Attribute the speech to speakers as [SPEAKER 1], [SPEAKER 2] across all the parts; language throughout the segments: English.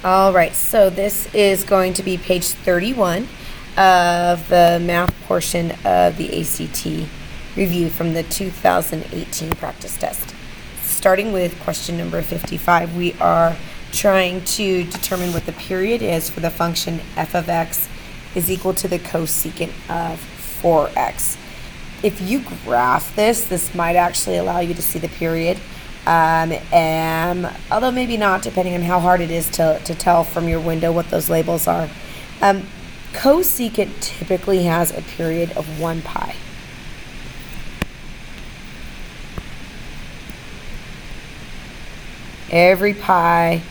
[SPEAKER 1] All right, so this is going to be page 31 of the math portion of the ACT review from the 2018 practice test. Starting with question number 55, we are trying to determine what the period is for the function f of x is equal to the cosecant of 4x. If you graph this might actually allow you to see the period. And although maybe not, depending on how hard it is to tell from your window what those labels are. Cosecant typically has a period of 1 pi. Every pi,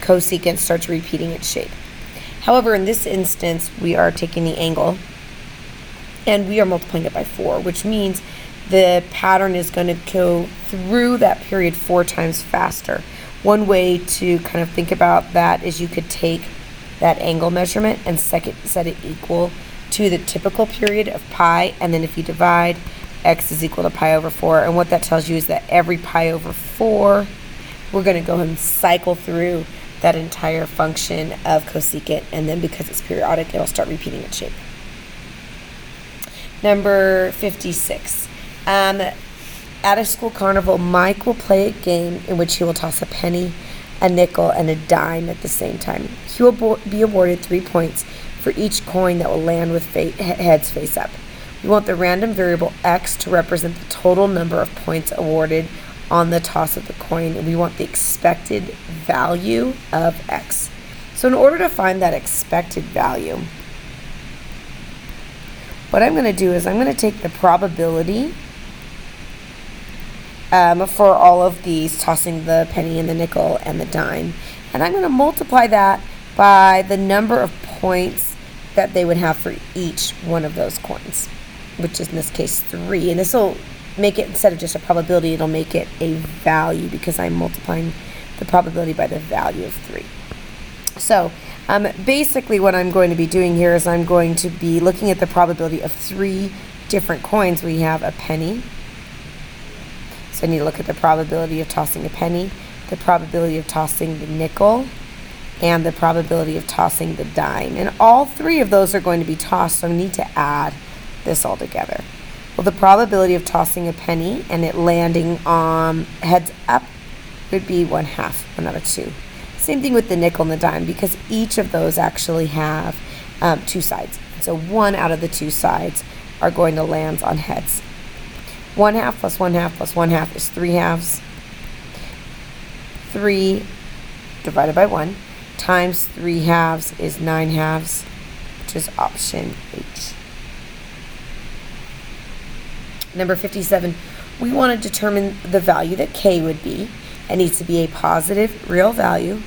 [SPEAKER 1] cosecant starts repeating its shape. However, in this instance, we are taking the angle and we are multiplying it by 4, which means the pattern is going to go through that period 4 times faster. One way to kind of think about that is you could take that angle measurement and set it equal to the typical period of pi, and then if you divide, x is equal to pi over 4, and what that tells you is that every pi over 4, we're going to go ahead and cycle through that entire function of cosecant, and then because it's periodic, it'll start repeating its shape. Number 56. At a school carnival, Mike will play a game in which he will toss a penny, a nickel, and a dime at the same time. He will be awarded 3 points for each coin that will land with heads face up. We want the random variable x to represent the total number of points awarded on the toss of the coin, and we want the expected value of x. So in order to find that expected value, what I'm going to do is I'm going to take the probability for all of these, tossing the penny and the nickel and the dime, and I'm going to multiply that by the number of points that they would have for each one of those coins, which is in this case 3. And this will make it, instead of just a probability, it'll make it a value because I'm multiplying the probability by the value of 3. So basically what I'm going to be doing here is I'm going to be looking at the probability of 3 different coins. We have a penny. So I need to look at the probability of tossing a penny, the probability of tossing the nickel, and the probability of tossing the dime. And all 3 of those are going to be tossed, so I need to add this all together. Well, the probability of tossing a penny and it landing on heads up would be 1/2, 1 out of 2. Same thing with the nickel and the dime, because each of those actually have 2 sides. So 1 out of the 2 sides are going to land on heads. 1/2 plus 1/2 plus 1/2 is 3/2. 3 divided by 1 times 3/2 is 9/2, which is option H. Number 57, we want to determine the value that k would be. It needs to be a positive real value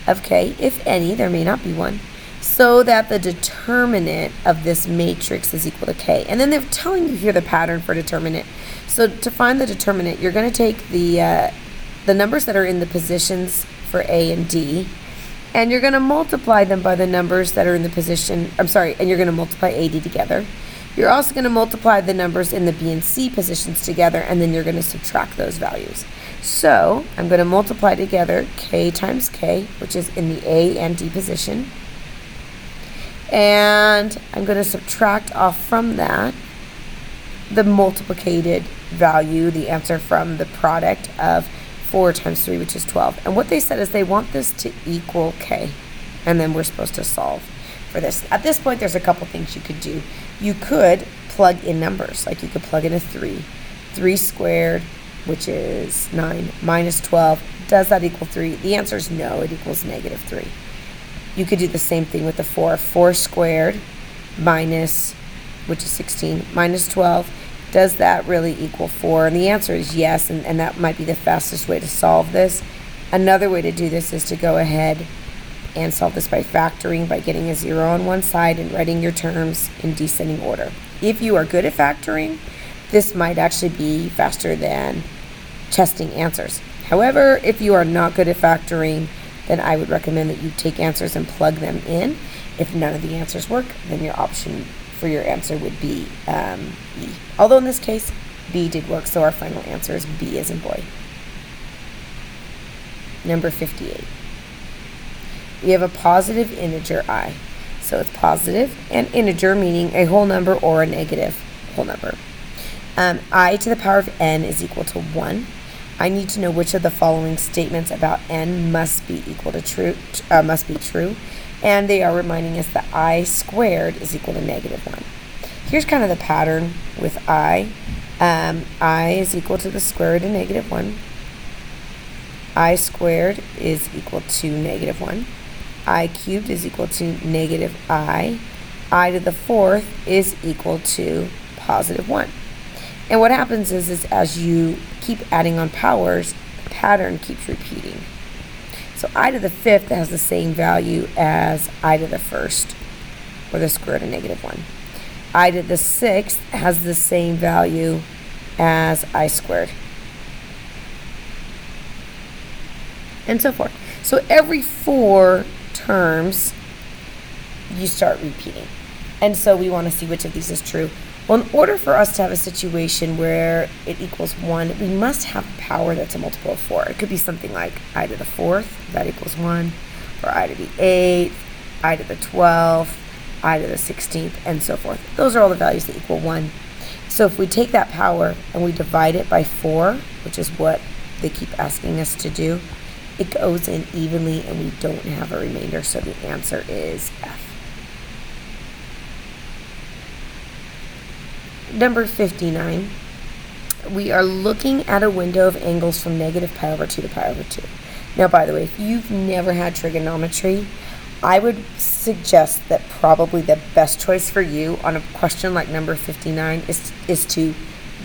[SPEAKER 1] of k, if any, there may not be one, so that the determinant of this matrix is equal to k. And then they're telling you here the pattern for determinant. So to find the determinant, you're going to take the numbers that are in the positions for A and D, and you're going to multiply them by the numbers that are in the position, and you're going to multiply AD together. You're also going to multiply the numbers in the B and C positions together, and then you're going to subtract those values. So I'm going to multiply together k times k, which is in the A and D position. And I'm going to subtract off from that the multiplicated value, the answer from the product of 4 times 3, which is 12. And what they said is they want this to equal k, and then we're supposed to solve for this. At this point, there's a couple things you could do. You could plug in numbers, like you could plug in a 3. 3 squared, which is 9, minus 12. Does that equal 3? The answer is no, it equals negative 3. You could do the same thing with the 4. 4 squared minus, which is 16, minus 12. Does that really equal 4? And the answer is yes, and that might be the fastest way to solve this. Another way to do this is to go ahead and solve this by factoring, by getting a 0 on one side and writing your terms in descending order. If you are good at factoring, this might actually be faster than testing answers. However, if you are not good at factoring, then I would recommend that you take answers and plug them in. If none of the answers work, then your option for your answer would be E. Although in this case, B did work, so our final answer is B as in boy. number 58. We have a positive integer I. So it's positive and integer, meaning a whole number or a negative whole number. I to the power of n is equal to 1. I need to know which of the following statements about n must be true, and they are reminding us that I squared is equal to negative 1. Here's kind of the pattern with I. I is equal to the square root of negative 1. I squared is equal to negative 1. I cubed is equal to negative I. I to the fourth is equal to positive 1. And what happens is as you keep adding on powers, the pattern keeps repeating. So I to the fifth has the same value as I to the first, or the square root of negative 1. I to the sixth has the same value as I squared. And so forth. So every 4 terms, you start repeating. And so we want to see which of these is true. Well, in order for us to have a situation where it equals 1, we must have a power that's a multiple of 4. It could be something like I to the fourth, that equals 1, or I to the 8th, I to the 12th, I to the 16th, and so forth. Those are all the values that equal 1. So if we take that power and we divide it by 4, which is what they keep asking us to do, it goes in evenly and we don't have a remainder, so the answer is F. Number 59, we are looking at a window of angles from negative pi over 2 to pi over 2. Now, by the way, if you've never had trigonometry, I would suggest that probably the best choice for you on a question like number 59 is to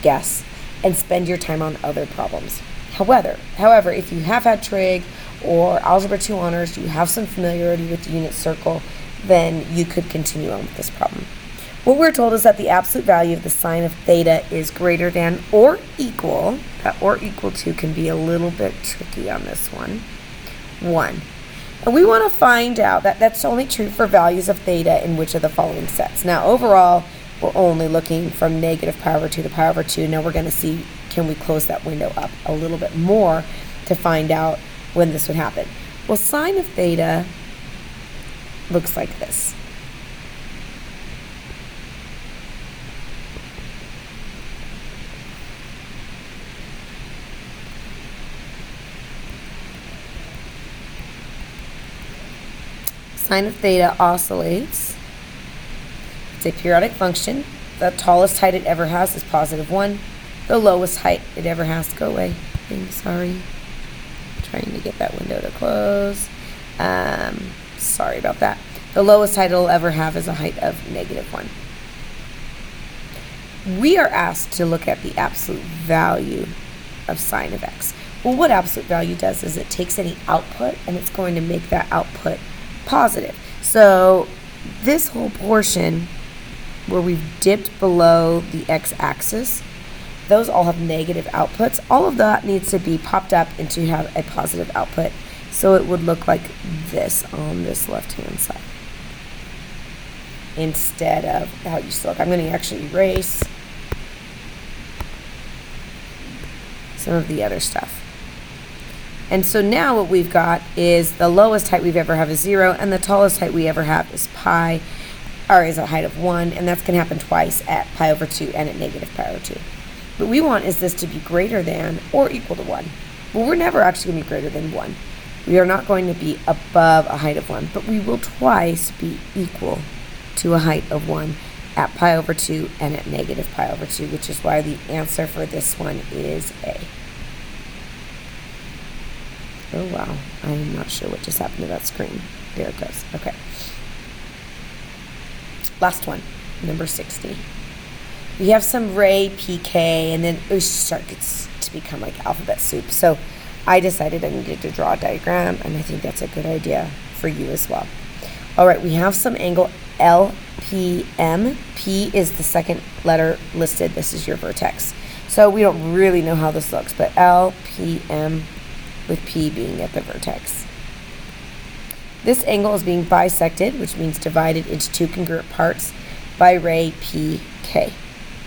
[SPEAKER 1] guess and spend your time on other problems. However, if you have had trig or algebra 2 honors, you have some familiarity with the unit circle, then you could continue on with this problem. What we're told is that the absolute value of the sine of theta is greater than or equal, that or equal to can be a little bit tricky on this one, 1. And we want to find out that that's only true for values of theta in which of the following sets. Now overall, we're only looking from negative pi over 2 to pi over 2. Now we're going to see, can we close that window up a little bit more to find out when this would happen. Well, sine of theta looks like this. Sine of theta oscillates. It's a periodic function. The tallest height it ever has is positive 1. The lowest height it ever has, go away. I'm sorry. Trying to get that window to close. Sorry about that. The lowest height it'll ever have is a height of negative 1. We are asked to look at the absolute value of sine of x. Well, what absolute value does is it takes any output and it's going to make that output positive. So this whole portion where we've dipped below the x-axis, those all have negative outputs. All of that needs to be popped up and to have a positive output. So it would look like this on this left-hand side instead of how it used to look. I'm going to actually erase some of the other stuff. And so now what we've got is the lowest height we've ever have is 0, and the tallest height we ever have is pi, or is a height of 1, and that's going to happen twice at pi over 2 and at negative pi over 2. What we want is this to be greater than or equal to 1. Well, we're never actually going to be greater than 1. We are not going to be above a height of 1, but we will twice be equal to a height of 1 at pi over 2 and at negative pi over 2, which is why the answer for this one is A. Oh wow, I'm not sure what just happened to that screen. There it goes. Okay. Last one, number 60. We have some ray PK, and then it gets to become like alphabet soup. So I decided I needed to draw a diagram, and I think that's a good idea for you as well. All right, we have some angle LPM. P is the second letter listed. This is your vertex. So we don't really know how this looks, but LPM with P being at the vertex. This angle is being bisected, which means divided into 2 congruent parts, by ray PK.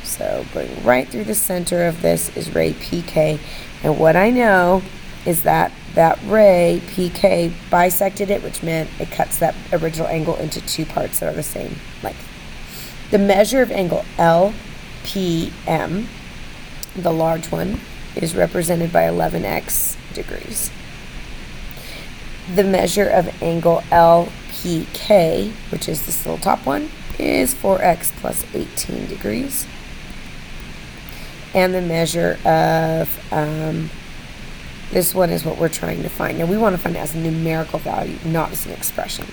[SPEAKER 1] So going right through the center of this is ray PK, and what I know is that that ray, PK, bisected it, which meant it cuts that original angle into two parts that are the same length. The measure of angle LPM, the large one, is represented by 11x degrees. The measure of angle LPK, which is this little top one, is 4x plus 18 degrees. And the measure of this one is what we're trying to find. Now we want to find it as a numerical value, not as an expression.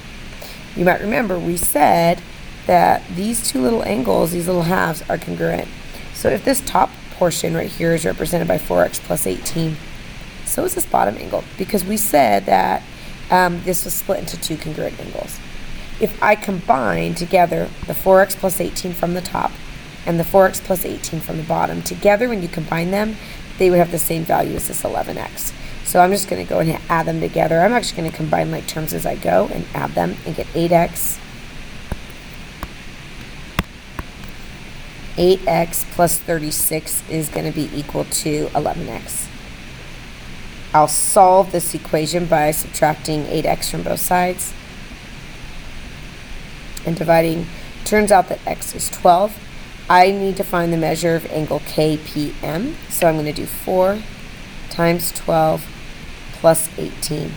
[SPEAKER 1] You might remember we said that these two little angles, these little halves, are congruent. So if this top portion right here is represented by 4x plus 18, so is this bottom angle, because we said that this was split into two congruent angles. If I combine together the 4x plus 18 from the top and the 4x plus 18 from the bottom, together when you combine them, they would have the same value as this 11x. So I'm just going to go and add them together. I'm actually going to combine like terms as I go and add them and get 8x. 8x plus 36 is going to be equal to 11x. I'll solve this equation by subtracting 8x from both sides and dividing. Turns out that x is 12. I need to find the measure of angle KPM, so I'm going to do 4 times 12 plus 18.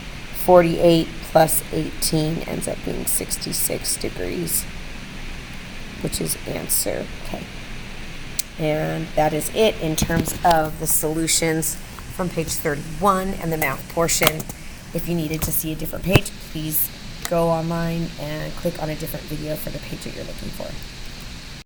[SPEAKER 1] 48 plus 18 ends up being 66 degrees, which is answer K. And that is it in terms of the solutions from page 31 and the math portion. If you needed to see a different page, please go online and click on a different video for the page that you're looking for.